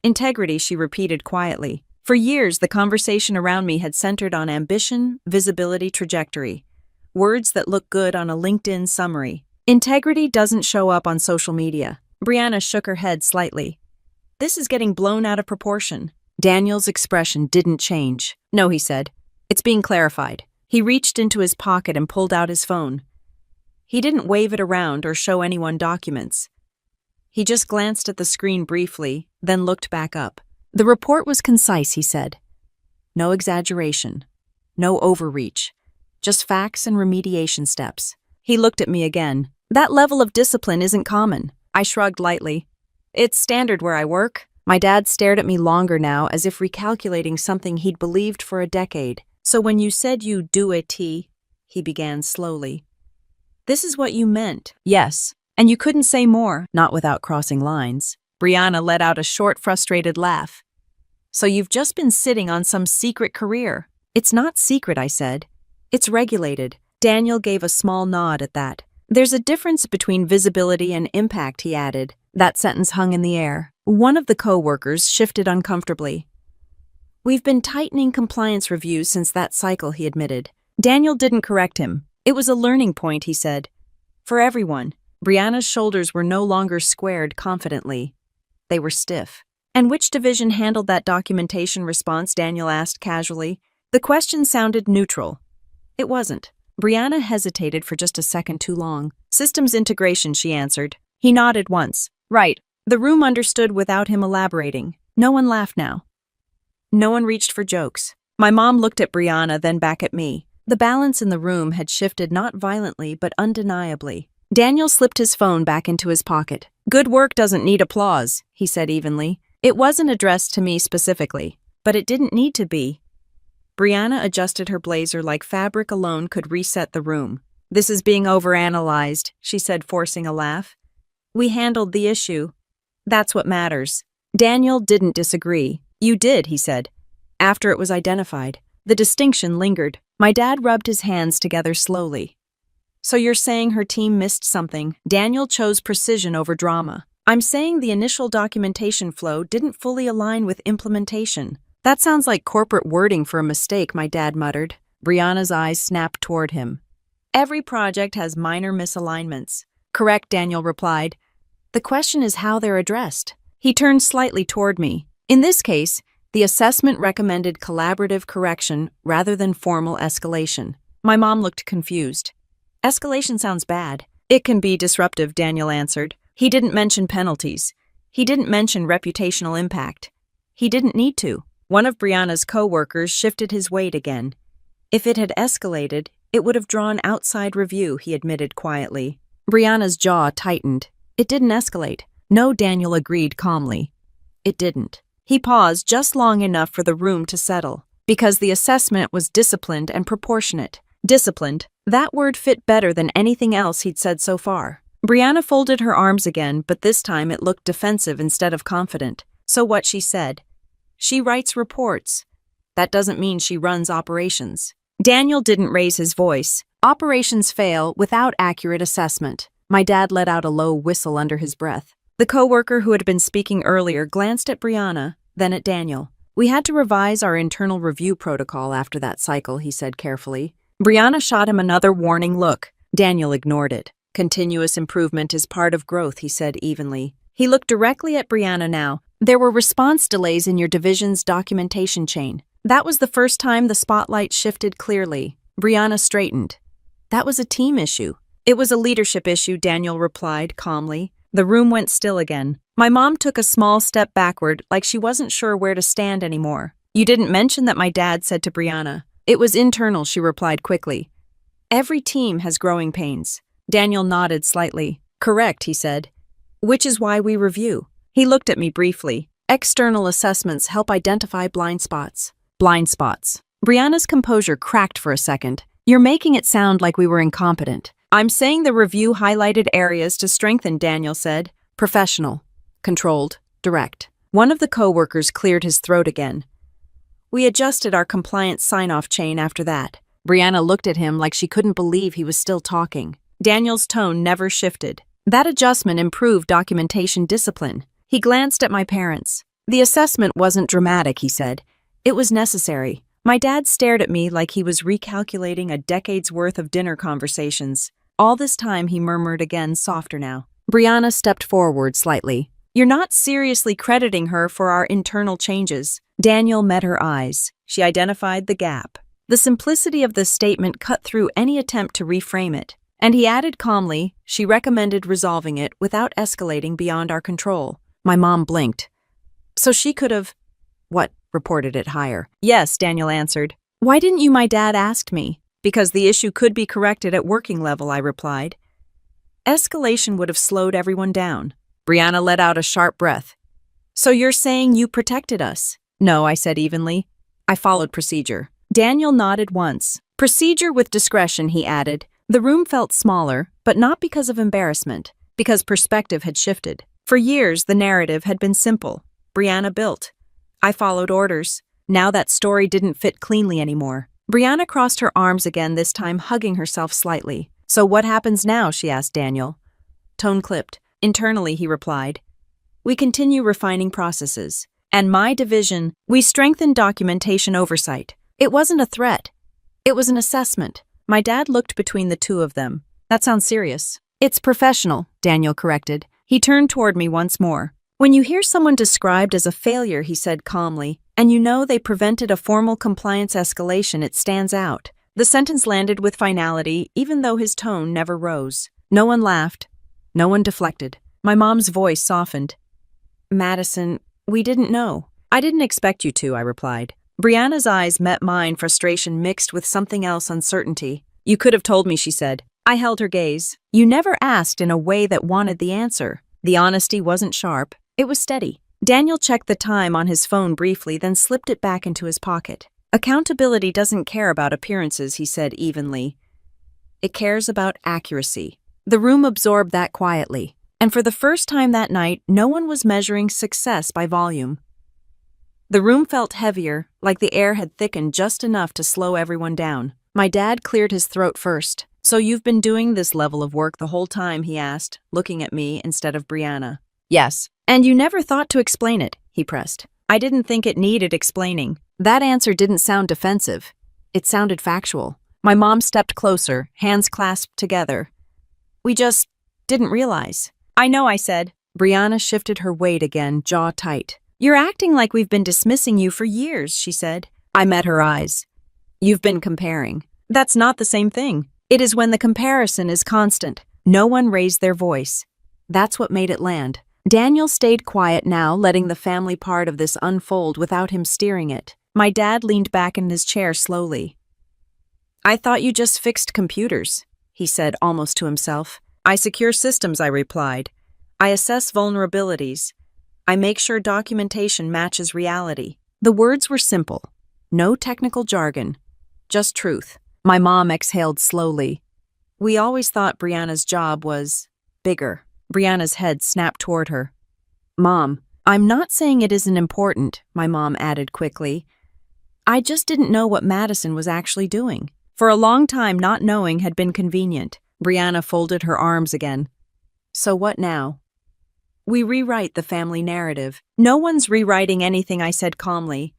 Integrity, she repeated quietly. For years, the conversation around me had centered on ambition, visibility, trajectory. Words that look good on a LinkedIn summary. Integrity doesn't show up on social media. Brianna shook her head slightly. This is getting blown out of proportion. Daniel's expression didn't change. No, he said. It's being clarified. He reached into his pocket and pulled out his phone. He didn't wave it around or show anyone documents. He just glanced at the screen briefly, then looked back up. The report was concise, he said. No exaggeration. No overreach. Just facts and remediation steps. He looked at me again. That level of discipline isn't common. I shrugged lightly. It's standard where I work. My dad stared at me longer now, as if recalculating something he'd believed for a decade. So when you said you do it, he began slowly. This is what you meant. Yes. And you couldn't say more, not without crossing lines. Brianna let out a short, frustrated laugh. So you've just been sitting on some secret career. It's not secret, I said. It's regulated. Daniel gave a small nod at that. There's a difference between visibility and impact, he added. That sentence hung in the air. One of the co-workers shifted uncomfortably. We've been tightening compliance reviews since that cycle, he admitted. Daniel didn't correct him. It was a learning point, he said. For everyone. Brianna's shoulders were no longer squared confidently. They were stiff. And which division handled that documentation response? Daniel asked casually. The question sounded neutral. It wasn't. Brianna hesitated for just a second too long. Systems integration, she answered. He nodded once. Right. The room understood without him elaborating. No one laughed now. No one reached for jokes. My mom looked at Brianna, then back at me. The balance in the room had shifted not violently, but undeniably. Daniel slipped his phone back into his pocket. Good work doesn't need applause, he said evenly. It wasn't addressed to me specifically, but it didn't need to be. Brianna adjusted her blazer like fabric alone could reset the room. This is being overanalyzed, she said, forcing a laugh. We handled the issue. That's what matters. Daniel didn't disagree. You did, he said. After it was identified, the distinction lingered. My dad rubbed his hands together slowly. So you're saying her team missed something? Daniel chose precision over drama. I'm saying the initial documentation flow didn't fully align with implementation. That sounds like corporate wording for a mistake, my dad muttered. Brianna's eyes snapped toward him. Every project has minor misalignments. Correct, Daniel replied. The question is how they're addressed. He turned slightly toward me. In this case, the assessment recommended collaborative correction rather than formal escalation. My mom looked confused. Escalation sounds bad. It can be disruptive, Daniel answered. He didn't mention penalties. He didn't mention reputational impact. He didn't need to. One of Brianna's co-workers shifted his weight again. If it had escalated, it would have drawn outside review, he admitted quietly. Brianna's jaw tightened. It didn't escalate. No, Daniel agreed calmly. It didn't. He paused just long enough for the room to settle. Because the assessment was disciplined and proportionate. Disciplined. That word fit better than anything else he'd said so far. Brianna folded her arms again, but this time it looked defensive instead of confident. So what, she said. She writes reports. That doesn't mean she runs operations. Daniel didn't raise his voice. Operations fail without accurate assessment. My dad let out a low whistle under his breath. The coworker who had been speaking earlier glanced at Brianna, then at Daniel. We had to revise our internal review protocol after that cycle, he said carefully. Brianna shot him another warning look. Daniel ignored it. Continuous improvement is part of growth, he said evenly. He looked directly at Brianna now. There were response delays in your division's documentation chain. That was the first time the spotlight shifted clearly. Brianna straightened. That was a team issue. It was a leadership issue, Daniel replied calmly. The room went still again. My mom took a small step backward, like she wasn't sure where to stand anymore. You didn't mention that, my dad said to Brianna. It was internal, she replied quickly. Every team has growing pains. Daniel nodded slightly. Correct, he said. Which is why we review. He looked at me briefly. External assessments help identify blind spots. Blind spots. Brianna's composure cracked for a second. You're making it sound like we were incompetent. I'm saying the review highlighted areas to strengthen, Daniel said. Professional, controlled, direct. One of the co-workers cleared his throat again. We adjusted our compliance sign-off chain after that. Brianna looked at him like she couldn't believe he was still talking. Daniel's tone never shifted. That adjustment improved documentation discipline. He glanced at my parents. The assessment wasn't dramatic, he said. It was necessary. My dad stared at me like he was recalculating a decade's worth of dinner conversations. All this time he murmured again, softer now. Brianna stepped forward slightly. You're not seriously crediting her for our internal changes. Daniel met her eyes. She identified the gap. The simplicity of the statement cut through any attempt to reframe it. And he added calmly, she recommended resolving it without escalating beyond our control. My mom blinked. So she could have... What? Reported it higher. Yes, Daniel answered. Why didn't you? My dad asked me. Because the issue could be corrected at working level, I replied. Escalation would have slowed everyone down. Brianna let out a sharp breath. So you're saying you protected us? No, I said evenly. I followed procedure. Daniel nodded once. Procedure with discretion, he added. The room felt smaller, but not because of embarrassment, because perspective had shifted. For years, the narrative had been simple. Brianna built. I followed orders. Now that story didn't fit cleanly anymore. Brianna crossed her arms again, this time hugging herself slightly. So what happens now? She asked Daniel. Tone clipped. Internally, he replied. We continue refining processes. And my division, we strengthen documentation oversight. It wasn't a threat. It was an assessment. My dad looked between the two of them. That sounds serious. It's professional, Daniel corrected. He turned toward me once more. When you hear someone described as a failure, he said calmly, and you know they prevented a formal compliance escalation, it stands out. The sentence landed with finality, even though his tone never rose. No one laughed. No one deflected. My mom's voice softened. Madison, we didn't know. I didn't expect you to, I replied. Brianna's eyes met mine, frustration mixed with something else, uncertainty. You could have told me, she said. I held her gaze. You never asked in a way that wanted the answer. The honesty wasn't sharp. It was steady. Daniel checked the time on his phone briefly, then slipped it back into his pocket. Accountability doesn't care about appearances, he said evenly. It cares about accuracy. The room absorbed that quietly. And for the first time that night, no one was measuring success by volume. The room felt heavier, like the air had thickened just enough to slow everyone down. My dad cleared his throat first. So you've been doing this level of work the whole time, he asked, looking at me instead of Brianna. Yes. And you never thought to explain it, he pressed. I didn't think it needed explaining. That answer didn't sound defensive. It sounded factual. My mom stepped closer, hands clasped together. We just didn't realize. I know, I said. Brianna shifted her weight again, jaw tight. You're acting like we've been dismissing you for years, she said. I met her eyes. You've been comparing. That's not the same thing. It is when the comparison is constant. No one raised their voice. That's what made it land. Daniel stayed quiet now, letting the family part of this unfold without him steering it. My dad leaned back in his chair slowly. I thought you just fixed computers, he said almost to himself. I secure systems, I replied. I assess vulnerabilities. I make sure documentation matches reality. The words were simple. No technical jargon. Just truth. My mom exhaled slowly. We always thought Brianna's job was bigger. Brianna's head snapped toward her. Mom, I'm not saying it isn't important, my mom added quickly. I just didn't know what Madison was actually doing. For a long time, not knowing had been convenient. Brianna folded her arms again. So what now? We rewrite the family narrative. No one's rewriting anything, I said calmly.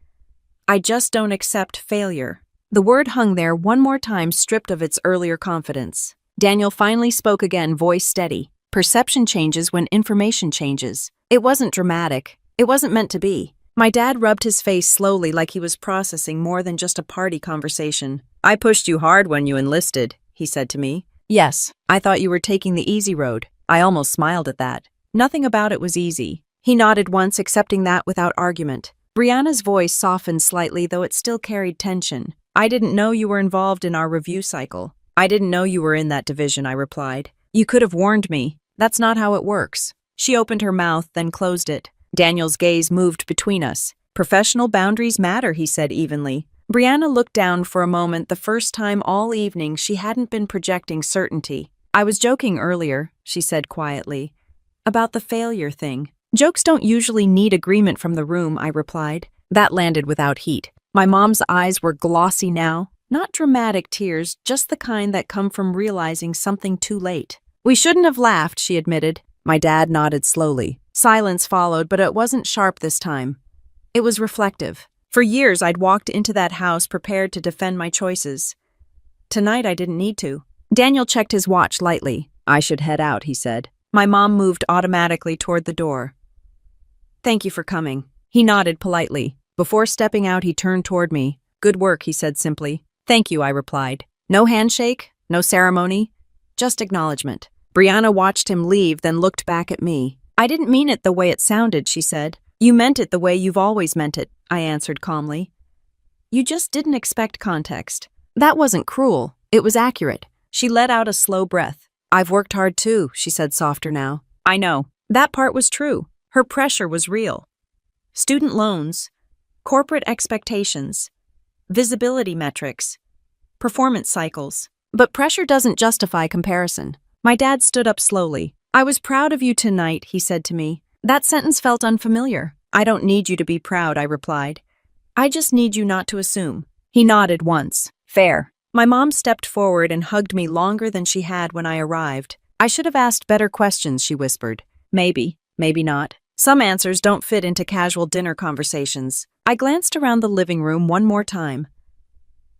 I just don't accept failure. The word hung there one more time, stripped of its earlier confidence. Daniel finally spoke again, voice steady. Perception changes when information changes. It wasn't dramatic. It wasn't meant to be. My dad rubbed his face slowly like he was processing more than just a party conversation. I pushed you hard when you enlisted, he said to me. Yes, I thought you were taking the easy road. I almost smiled at that. Nothing about it was easy. He nodded once, accepting that without argument. Brianna's voice softened slightly, though it still carried tension. I didn't know you were involved in our review cycle. I didn't know you were in that division, I replied. You could have warned me. That's not how it works. She opened her mouth, then closed it. Daniel's gaze moved between us. Professional boundaries matter, he said evenly. Brianna looked down for a moment, the first time all evening she hadn't been projecting certainty. I was joking earlier, she said quietly, about the failure thing. Jokes don't usually need agreement from the room, I replied. That landed without heat. My mom's eyes were glossy now, not dramatic tears, just the kind that come from realizing something too late. We shouldn't have laughed, she admitted. My dad nodded slowly. Silence followed, but it wasn't sharp this time. It was reflective. For years, I'd walked into that house prepared to defend my choices. Tonight, I didn't need to. Daniel checked his watch lightly. I should head out, he said. My mom moved automatically toward the door. Thank you for coming. He nodded politely. Before stepping out, he turned toward me. Good work, he said simply. Thank you, I replied. No handshake, no ceremony, just acknowledgement. Brianna watched him leave, then looked back at me. I didn't mean it the way it sounded, she said. You meant it the way you've always meant it, I answered calmly. You just didn't expect context. That wasn't cruel. It was accurate. She let out a slow breath. I've worked hard too, she said softer now. I know. That part was true. Her pressure was real. Student loans, corporate expectations, visibility metrics, performance cycles. But pressure doesn't justify comparison. My dad stood up slowly. I was proud of you tonight, he said to me. That sentence felt unfamiliar. I don't need you to be proud, I replied. I just need you not to assume. He nodded once. Fair. My mom stepped forward and hugged me longer than she had when I arrived. I should have asked better questions, she whispered. Maybe, maybe not. Some answers don't fit into casual dinner conversations. I glanced around the living room one more time.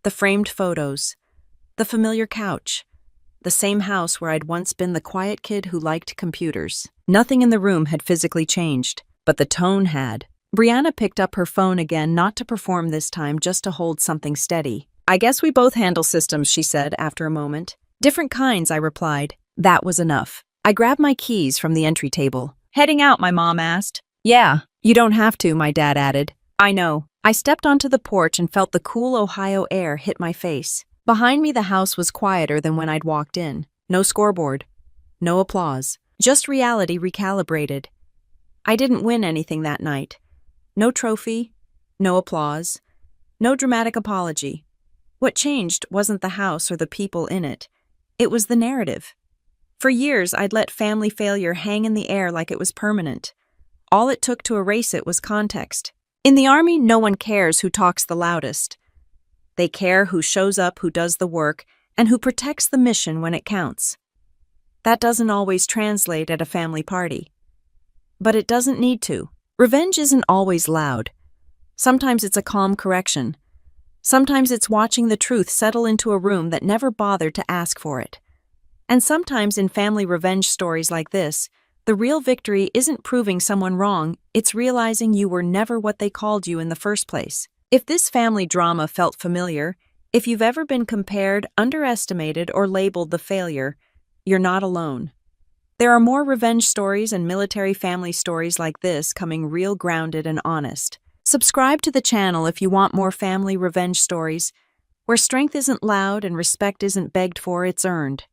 The framed photos, the familiar couch, the same house where I'd once been the quiet kid who liked computers. Nothing in the room had physically changed, but the tone had. Brianna picked up her phone again, not to perform this time, just to hold something steady. I guess we both handle systems, she said after a moment. Different kinds, I replied. That was enough. I grabbed my keys from the entry table. Heading out, my mom asked. Yeah, you don't have to, my dad added. I know. I stepped onto the porch and felt the cool Ohio air hit my face. Behind me, the house was quieter than when I'd walked in. No scoreboard. No applause. Just reality recalibrated. I didn't win anything that night. No trophy. No applause. No dramatic apology. What changed wasn't the house or the people in it. It was the narrative. For years, I'd let family failure hang in the air like it was permanent. All it took to erase it was context. In the Army, no one cares who talks the loudest. They care who shows up, who does the work, and who protects the mission when it counts. That doesn't always translate at a family party. But it doesn't need to. Revenge isn't always loud. Sometimes it's a calm correction. Sometimes it's watching the truth settle into a room that never bothered to ask for it. And sometimes in family revenge stories like this, the real victory isn't proving someone wrong, it's realizing you were never what they called you in the first place. If this family drama felt familiar, if you've ever been compared, underestimated, or labeled the failure, you're not alone. There are more revenge stories and military family stories like this coming real grounded and honest. Subscribe to the channel if you want more family revenge stories, where strength isn't loud and respect isn't begged for, it's earned.